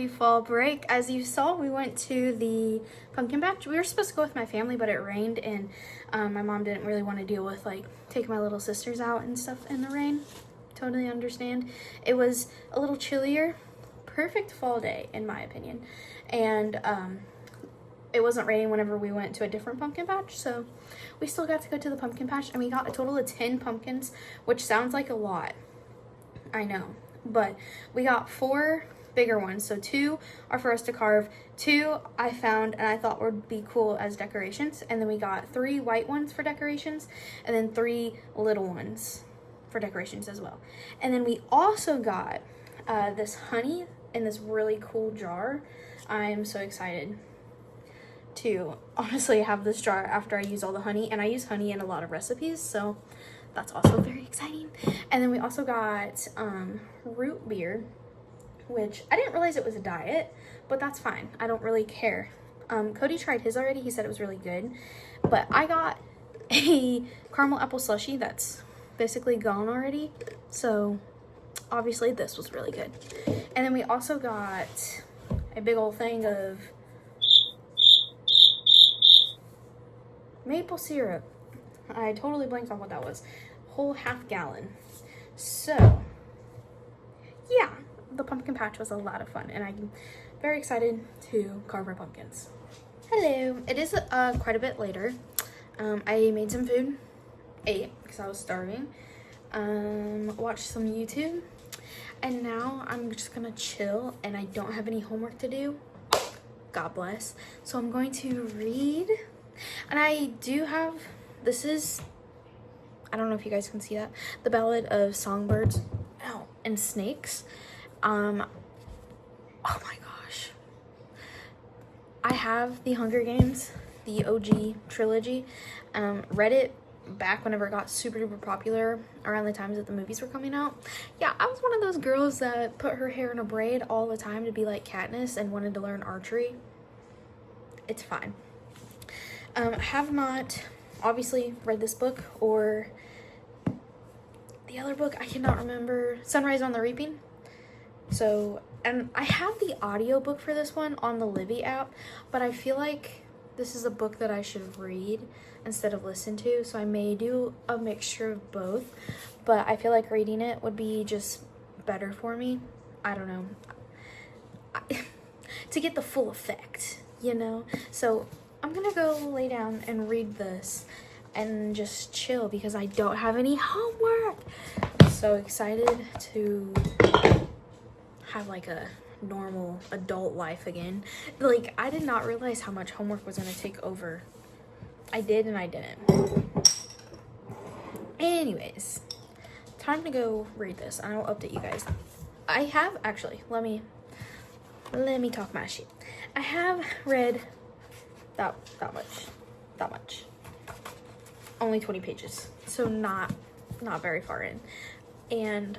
happy fall break. As you saw, we went to the pumpkin patch. We were supposed to go with my family, but it rained, and my mom didn't really want to deal with like taking my little sisters out and stuff in the rain. Totally understand. It was a little chillier. Perfect fall day in my opinion. And it wasn't raining whenever we went to a different pumpkin patch, so we still got to go to the pumpkin patch, and we got a total of 10 pumpkins, which sounds like a lot. I know, but we got 4 bigger ones, so 2 are for us to carve, 2 I found and I thought would be cool as decorations, and then we got 3 white ones for decorations, and then 3 little ones for decorations as well. And then we also got this honey in this really cool jar. I'm so excited to honestly have this jar after I use all the honey, and I use honey in a lot of recipes, so that's also very exciting. And then we also got root beer, which I didn't realize it was a diet, but that's fine. I don't really care. Cody tried his already. He said it was really good, but I got a caramel apple slushie that's basically gone already, so obviously this was really good. And then we also got a big old thing of maple syrup. I totally blanked on what that was. Whole half gallon. So yeah, the pumpkin patch was a lot of fun, and I'm very excited to carve our pumpkins. Hello. It is quite a bit later. I made some food, ate because I was starving, watched some YouTube, and now I'm just gonna chill, and I don't have any homework to do. God bless. So I'm going to read, and I do have, this is, I don't know if you guys can see that, the Ballad of Songbirds and Snakes. Oh my gosh. I have the Hunger Games, the OG trilogy. Read it back whenever it got super duper popular around the times that the movies were coming out. Yeah, I was one of those girls that put her hair in a braid all the time to be like Katniss and wanted to learn archery. It's fine. I have not obviously read this book or the other book. I cannot remember. Sunrise on the Reaping. So, and I have the audiobook for this one on the Libby app, but I feel like this is a book that I should read instead of listen to, so I may do a mixture of both, but I feel like reading it would be just better for me. I don't know. To get the full effect, you know? So I'm gonna go lay down and read this and just chill because I don't have any homework. I'm so excited to have like a normal adult life again. Like, I did not realize how much homework was gonna take over. I did and I didn't. Anyways, time to go read this and I'll update you guys. I have actually, let me talk my shit. I have read that much. Only 20 pages, so not very far in. And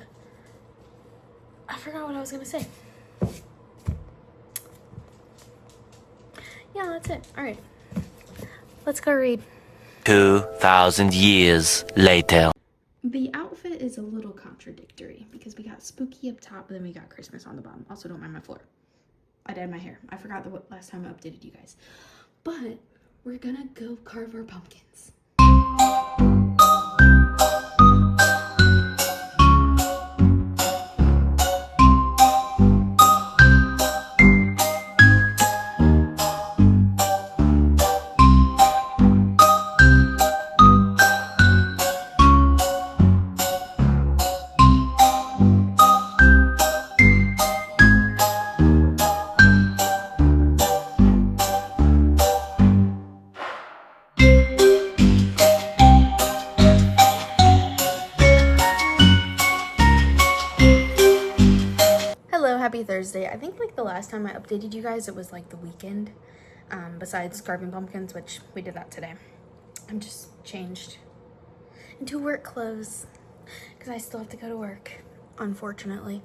I forgot what I was gonna say. Yeah, that's it. All right, let's go read. 2,000 years later. The outfit is a little contradictory because we got spooky up top, but then we got Christmas on the bottom. Also, don't mind my floor. I dyed my hair. I forgot the last time I updated you guys. But we're gonna go carve our pumpkins. Happy Thursday. I think like the last time I updated you guys it was like the weekend, besides carving pumpkins, which we did that today. I'm just changed into work clothes because I still have to go to work, unfortunately.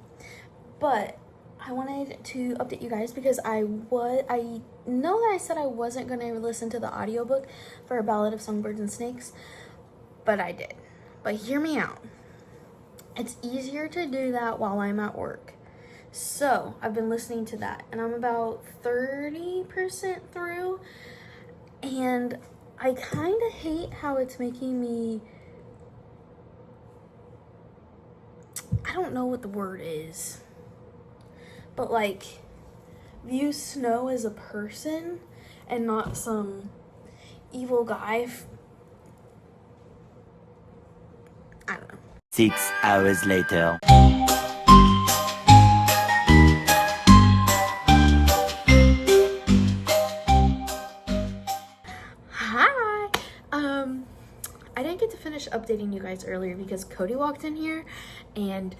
But I wanted to update you guys because I know that I said I wasn't going to listen to the audiobook for A Ballad of Songbirds and Snakes, but I did. But hear me out. It's easier to do that while I'm at work. So I've been listening to that, and I'm about 30% through, and I kind of hate how it's making me, I don't know what the word is, but like, view Snow as a person and not some evil guy. I don't know. 6 hours later. Hi. I didn't get to finish updating you guys earlier because Cody walked in here, and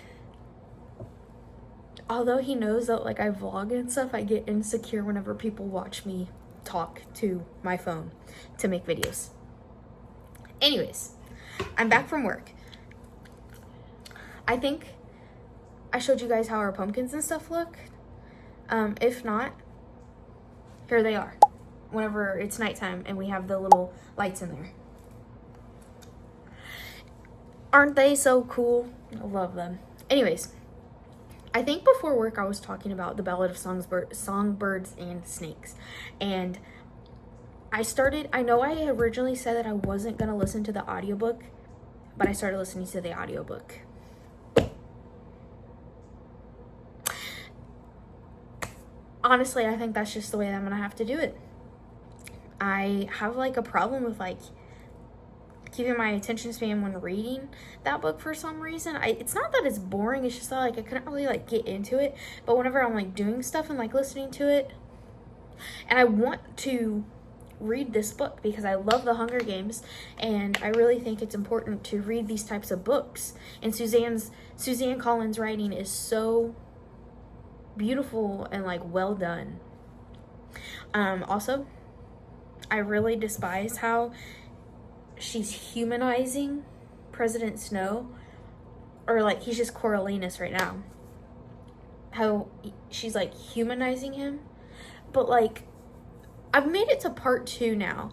although he knows that like I vlog and stuff, I get insecure whenever people watch me talk to my phone to make videos. Anyways, I'm back from work. I think I showed you guys how our pumpkins and stuff look. If not, here they are. Whenever it's nighttime and we have the little lights in there. Aren't they so cool? I love them. Anyways, I think before work I was talking about the Ballad of Songbirds and Snakes. And I know I originally said that I wasn't going to listen to the audiobook, but I started listening to the audiobook. Honestly, I think that's just the way that I'm going to have to do it. I have like a problem with like keeping my attention span when reading that book for some reason. It's not that it's boring, it's just that like I couldn't really like get into it. But whenever I'm like doing stuff and like listening to it, and I want to read this book because I love the Hunger Games, and I really think it's important to read these types of books. And Suzanne Collins' writing is so beautiful and like well done. Also, I really despise how she's humanizing President Snow, or like he's just Coriolanus right now. How she's like humanizing him, but like I've made it to part 2 now,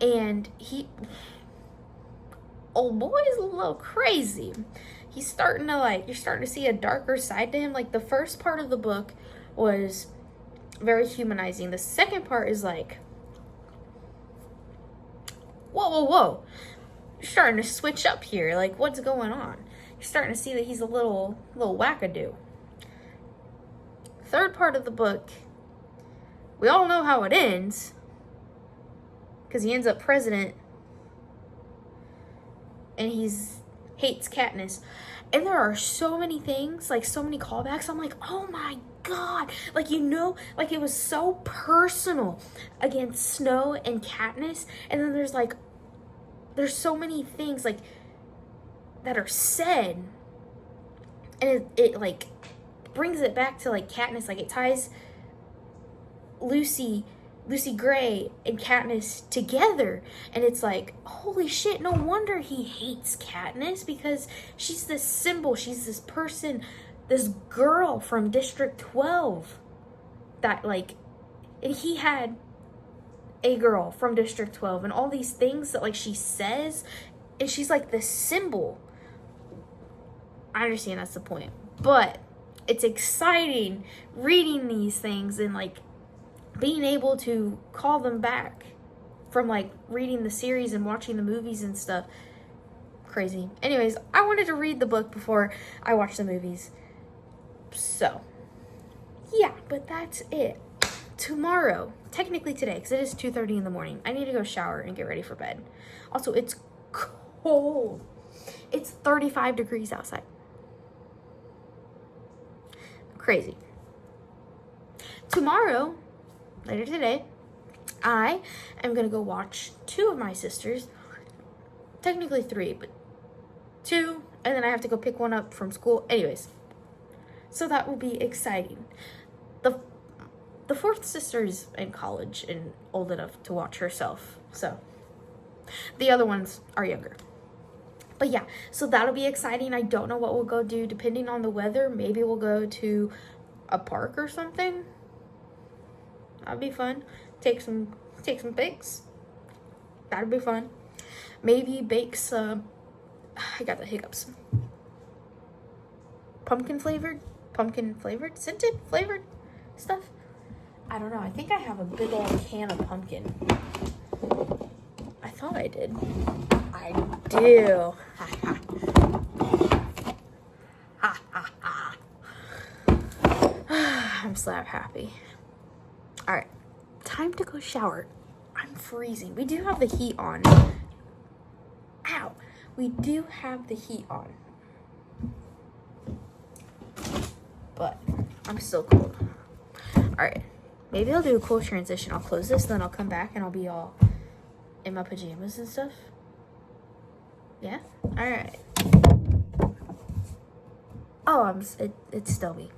and old boy is a little crazy. He's starting to like, you're starting to see a darker side to him. Like the first part of the book was very humanizing. The second part is like, whoa, you're starting to switch up here. Like, what's going on? You're starting to see that he's a little wackadoo. Third part of the book, we all know how it ends, because he ends up president, and hates Katniss. And there are so many things, like so many callbacks. I'm like, oh my god, like, you know, like it was so personal against Snow and Katniss. And then there's so many things like that are said, and it like brings it back to like Katniss. Like it ties Lucy Gray and Katniss together, and it's like, holy shit, no wonder he hates Katniss, because she's this symbol, she's this person, this girl from District 12 that like, and he had a girl from District 12 and all these things that like she says, and she's like this symbol. I understand that's the point, but it's exciting reading these things and like being able to call them back from like reading the series and watching the movies and stuff. Crazy. Anyways, I wanted to read the book before I watched the movies. So, yeah, but that's it. Tomorrow, technically today, because it is 2:30 in the morning, I need to go shower and get ready for bed. Also, it's cold. It's 35 degrees outside. Crazy. Tomorrow, later today, I am going to go watch 2 of my sisters. Technically 3, but 2. And then I have to go pick one up from school. Anyways, so that will be exciting. The 4th sister is in college and old enough to watch herself. So the other ones are younger. But yeah, so that'll be exciting. I don't know what we'll go do depending on the weather. Maybe we'll go to a park or something. That'd be fun. Take some pics. That'd be fun. Maybe bake some, I got the hiccups, pumpkin flavored pumpkin flavored, scented flavored stuff. I don't know. I think I have a big old can of pumpkin. I thought I did. I do. Ha ha. Ha ha ha. I'm slap happy. All right, time to go shower. I'm freezing. We do have the heat on. Ow. We do have the heat on. But I'm still cold. All right, maybe I'll do a cool transition. I'll close this, then I'll come back and I'll be all in my pajamas and stuff. Yeah? All right. Oh, it's still me.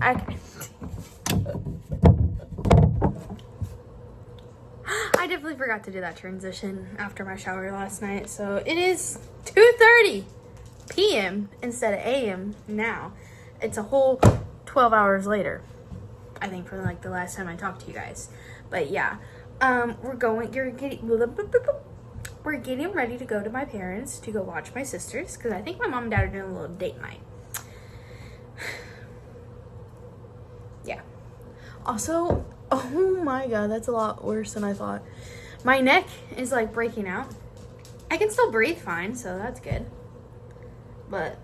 Okay. I definitely forgot to do that transition after my shower last night. So it is 2:30 p.m. instead of a.m. now. It's a whole 12 hours later, I think, from like the last time I talked to you guys. But yeah, we're getting ready to go to my parents to go watch my sisters, because I think my mom and dad are doing a little date night. Yeah. Also, oh my god, that's a lot worse than I thought. My neck is like breaking out. I can still breathe fine, so that's good. But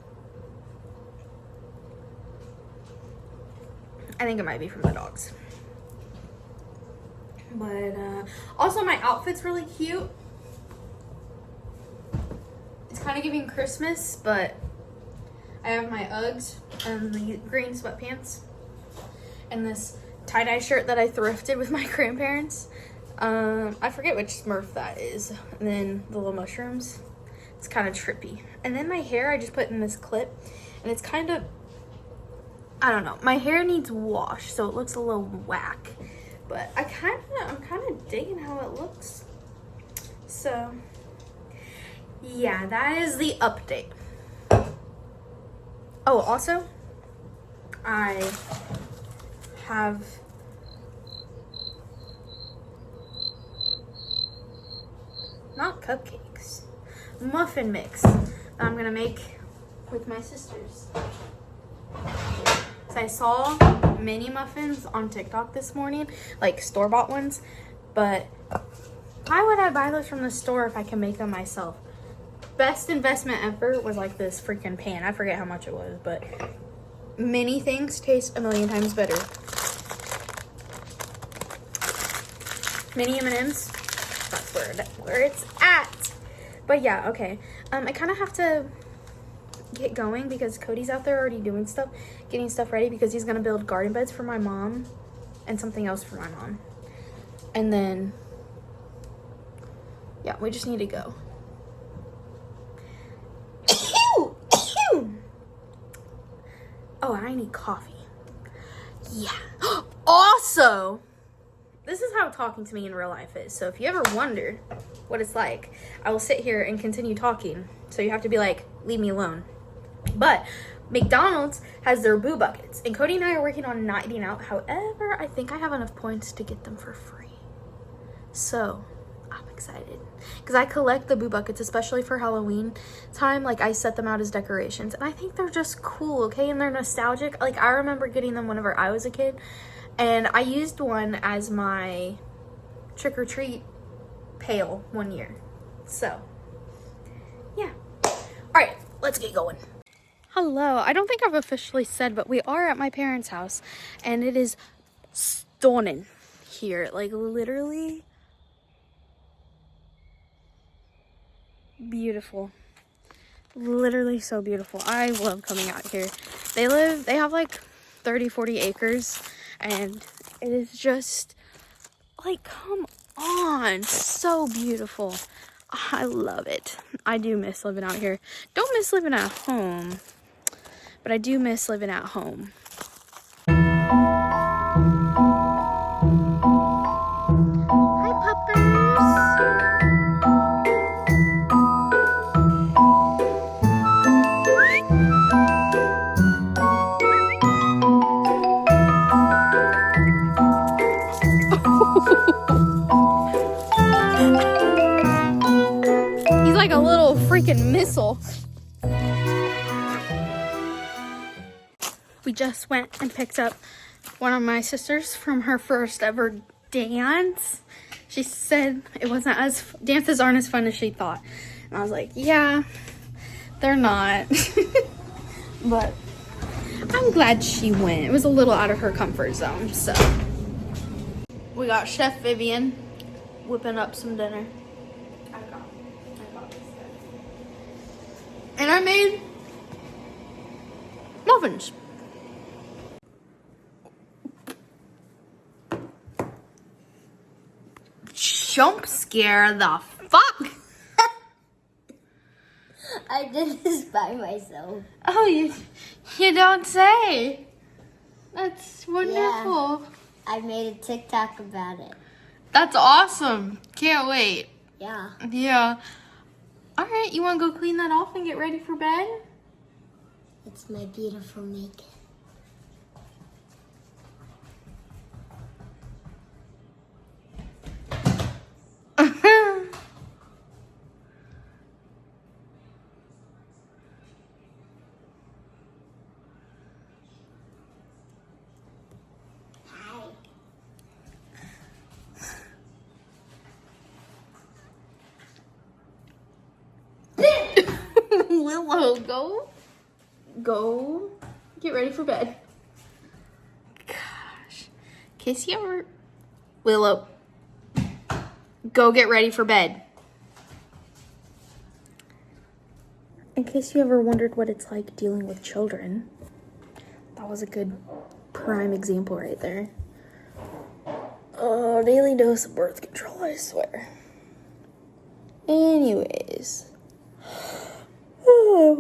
I think it might be from the dogs. But also my outfit's really cute. It's kind of giving Christmas, but I have my Uggs and the green sweatpants and this tie-dye shirt that I thrifted with my grandparents. I forget which Smurf that is. And then the little mushrooms. It's kind of trippy. And then my hair I just put in this clip, and it's kind of, I don't know. My hair needs wash, so it looks a little whack. But I'm kind of digging how it looks. So yeah, that is the update. Oh, also, I have not cupcakes, muffin mix that I'm gonna make with my sisters. So I saw mini muffins on TikTok this morning, like store-bought ones, but why would I buy those from the store if I can make them myself? Best investment ever was like this freaking pan. I forget how much it was, but many things taste a million times better. Mini M&Ms, that's where it's at. But yeah, okay. I kind of have to get going because Cody's out there already doing stuff, getting stuff ready, because he's gonna build garden beds for my mom and something else for my mom. And then, yeah, we just need to go. Oh, and I need coffee. Yeah. Also, this is how talking to me in real life is. So if you ever wondered what it's like, I will sit here and continue talking. So you have to be like, leave me alone. But McDonald's has their boo buckets, and Cody and I are working on not eating out. However, I think I have enough points to get them for free. So I'm excited because I collect the boo buckets, especially for Halloween time. Like, I set them out as decorations, and I think they're just cool, okay? And they're nostalgic. Like, I remember getting them whenever I was a kid, and I used one as my trick-or-treat pail one year. So yeah. All right, let's get going. Hello. I don't think I've officially said, but we are at my parents' house, and it is stunning here. Like, literally beautiful. Literally so beautiful. I love coming out here. They have like 30-40 acres, and it is just like, come on, so beautiful. I love it. I do miss living out here. Don't miss living at home, but I do miss living at home. Hi, puppers. He's like a little freaking missile. We just went and picked up one of my sisters from her first ever dance. She said it wasn't dances aren't as fun as she thought. And I was like, yeah, they're not. But I'm glad she went. It was a little out of her comfort zone, so. We got Chef Vivian whipping up some dinner. I got this. And I made muffins. Jump scare the fuck. I did this by myself. Oh, you don't say. That's wonderful. Yeah, I made a TikTok about it. That's awesome. Can't wait. Yeah. Yeah. All right, you want to go clean that off and get ready for bed? It's my beautiful makeup. Willow, go get ready for bed. Gosh. Casey ever... Willow, go get ready for bed. In case you ever wondered what it's like dealing with children, that was a good prime example right there. Oh, daily dose of birth control, I swear. Anyways,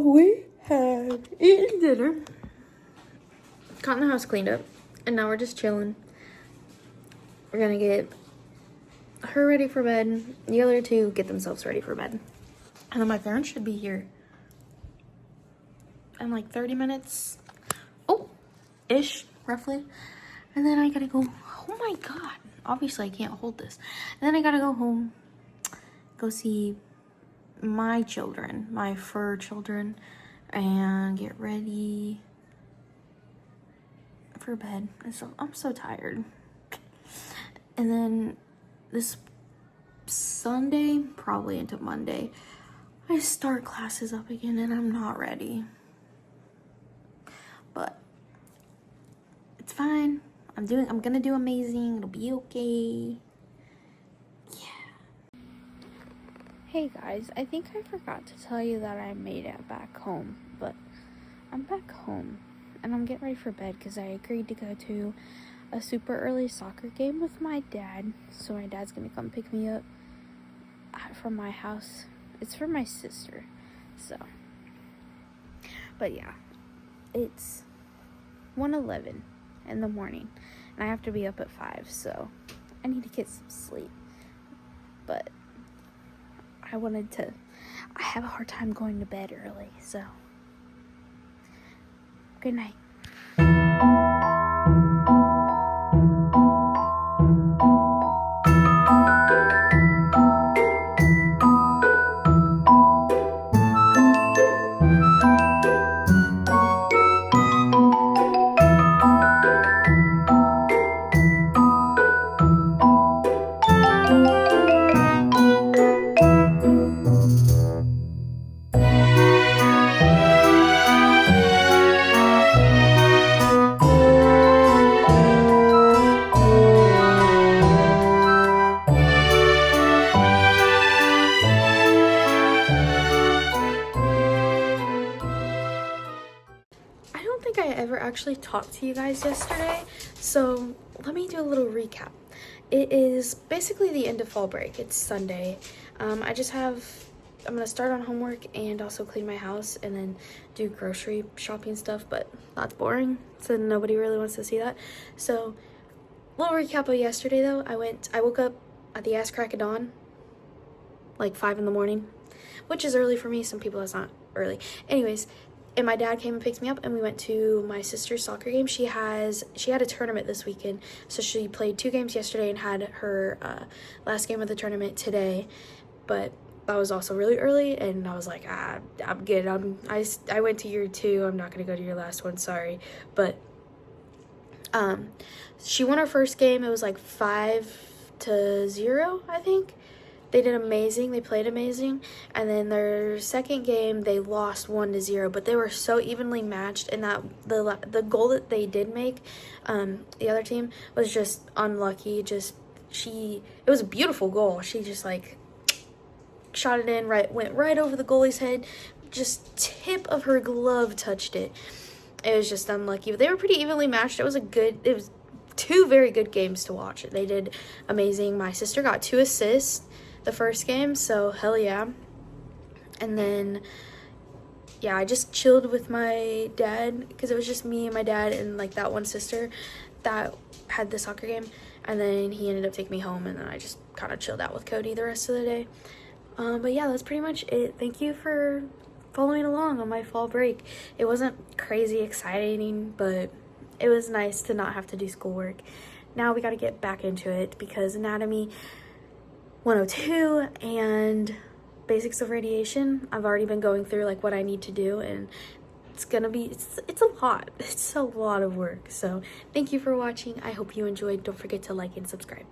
we have eaten dinner, gotten the house cleaned up, and now we're just chilling. We're gonna get her ready for bed, the other two get themselves ready for bed. And then my parents should be here in like 30 minutes. Oh, ish, roughly. And then I gotta go, oh my God. Obviously I can't hold this. And then I gotta go home, go see my children, my fur children, and get ready for bed. And so I'm so tired. And then this Sunday, probably into Monday, I start classes up again and I'm not ready. But it's fine. I'm gonna do amazing. It'll be okay. Yeah. Hey guys, I think I forgot to tell you that I made it back home, but I'm back home and I'm getting ready for bed because I agreed to go to a super early soccer game with my dad. So my dad's gonna come pick me up from my house. It's for my sister, so. But yeah, it's 1:11 in the morning and I have to be up at 5, so I need to get some sleep. But I have a hard time going to bed early, so good night. Actually talked to you guys yesterday, so let me do a little recap. It is basically the end of fall break. It's Sunday. I'm gonna start on homework and also clean my house and then do grocery shopping stuff, but that's boring, so nobody really wants to see that. So little recap of yesterday though. I woke up at the ass crack of dawn, like 5 in the morning, which is early for me. Some people that's not early. Anyways, and my dad came and picked me up and we went to my sister's soccer game. She had a tournament this weekend, so she played 2 games yesterday and had her last game of the tournament today. But that was also really early, and I was like, I'm good. I went to year 2. I'm not gonna go to your last one, sorry. But she won her first game. It was like 5-0, I think. They did amazing. They played amazing. And then their second game, they lost 1-0. But they were so evenly matched, and that the goal that they did make, the other team, was just unlucky. It was a beautiful goal. She just like shot it in, went right over the goalie's head. Just tip of her glove touched it. It was just unlucky. But they were pretty evenly matched. It was 2 very good games to watch. They did amazing. My sister got 2 assists the first game, so hell yeah. And then yeah, I just chilled with my dad because it was just me and my dad and like that one sister that had the soccer game, and then he ended up taking me home, and then I just kind of chilled out with Cody the rest of the day. But yeah, that's pretty much it. Thank you for following along on my fall break. It wasn't crazy exciting, but it was nice to not have to do schoolwork. Now we got to get back into it because anatomy 102 and basics of radiation, I've already been going through like what I need to do, and it's a lot. It's a lot of work. So thank you for watching. I hope you enjoyed. Don't forget to like and subscribe.